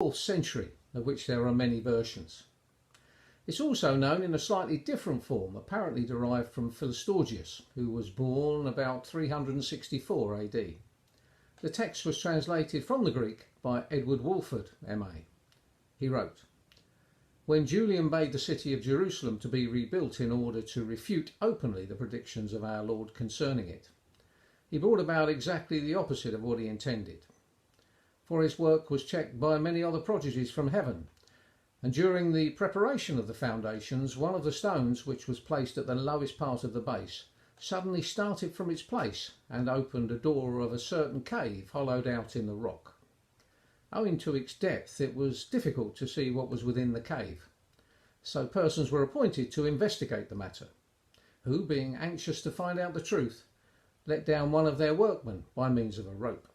4th century, of which there are many versions. It's also known in a slightly different form, apparently derived from Philostorgius, who was born about 364 AD. The text was translated from the Greek by Edward Walford, MA. He wrote, "When Julian bade the city of Jerusalem to be rebuilt in order to refute openly the predictions of our Lord concerning it, he brought about exactly the opposite of what he intended. For his work was checked by many other prodigies from heaven, and during the preparation of the foundations, one of the stones which was placed at the lowest part of the base suddenly started from its place and opened a door of a certain cave hollowed out in the rock. Owing to its depth, it was difficult to see what was within the cave, so persons were appointed to investigate the matter, who, being anxious to find out the truth, let down one of their workmen by means of a rope.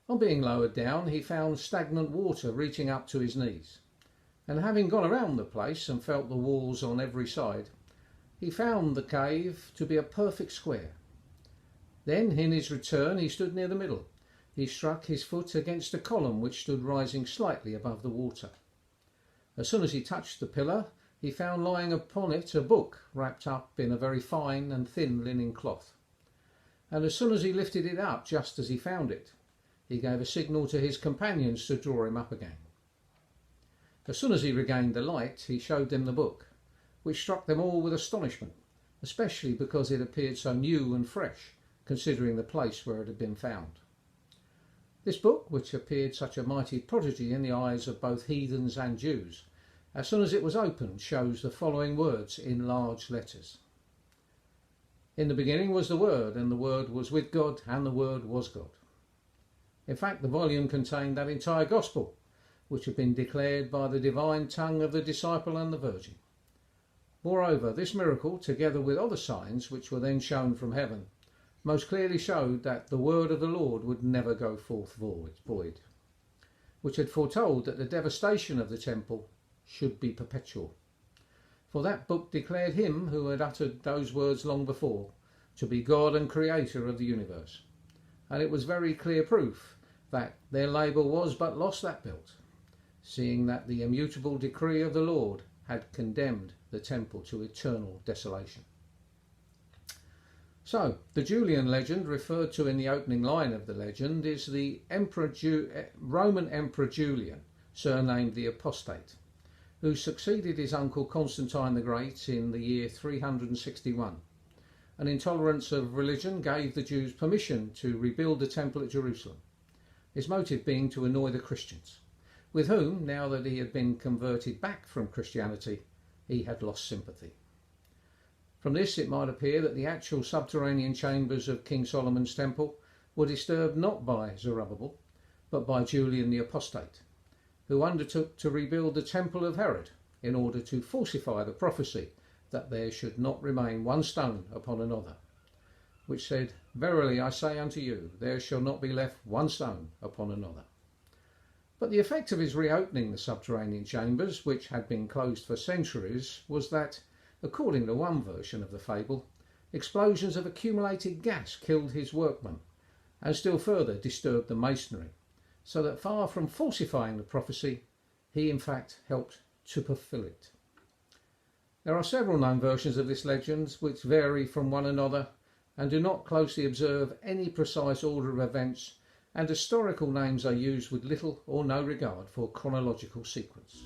On being lowered down, he found stagnant water reaching up to his knees, and having gone around the place and felt the walls on every side, he found the cave to be a perfect square. Then, in his return, he stood near the middle. He struck his foot against a column which stood rising slightly above the water. As soon as he touched the pillar, he found lying upon it a book wrapped up in a very fine and thin linen cloth. And as soon as he lifted it up, just as he found it, he gave a signal to his companions to draw him up again. As soon as he regained the light, he showed them the book, which struck them all with astonishment, especially because it appeared so new and fresh, considering the place where it had been found. This book, which appeared such a mighty prodigy in the eyes of both heathens and Jews, as soon as it was opened, shows the following words in large letters. In the beginning was the Word, and the Word was with God, and the Word was God. In fact, the volume contained that entire gospel, which had been declared by the divine tongue of the disciple and the virgin. Moreover, this miracle, together with other signs which were then shown from heaven, most clearly showed that the word of the Lord would never go forth void, which had foretold that the devastation of the temple should be perpetual. For that book declared him who had uttered those words long before to be God and creator of the universe, and it was very clear proof that their labour was but lost that built, seeing that the immutable decree of the Lord had condemned the temple to eternal desolation. So, the Julian legend referred to in the opening line of the legend is the Roman Emperor Julian, surnamed the Apostate, who succeeded his uncle Constantine the Great in the year 361. An intolerance of religion gave the Jews permission to rebuild the temple at Jerusalem, his motive being to annoy the Christians, with whom, now that he had been converted back from Christianity, he had lost sympathy. From this it might appear that the actual subterranean chambers of King Solomon's temple were disturbed not by Zerubbabel, but by Julian the Apostate, who undertook to rebuild the temple of Herod in order to falsify the prophecy that there should not remain one stone upon another, which said, "Verily I say unto you, there shall not be left one stone upon another." But the effect of his reopening the subterranean chambers, which had been closed for centuries, was that, according to one version of the fable, explosions of accumulated gas killed his workmen, and still further disturbed the masonry, so that far from falsifying the prophecy, he in fact helped to fulfill it. There are several known versions of this legend which vary from one another and do not closely observe any precise order of events, and historical names are used with little or no regard for chronological sequence.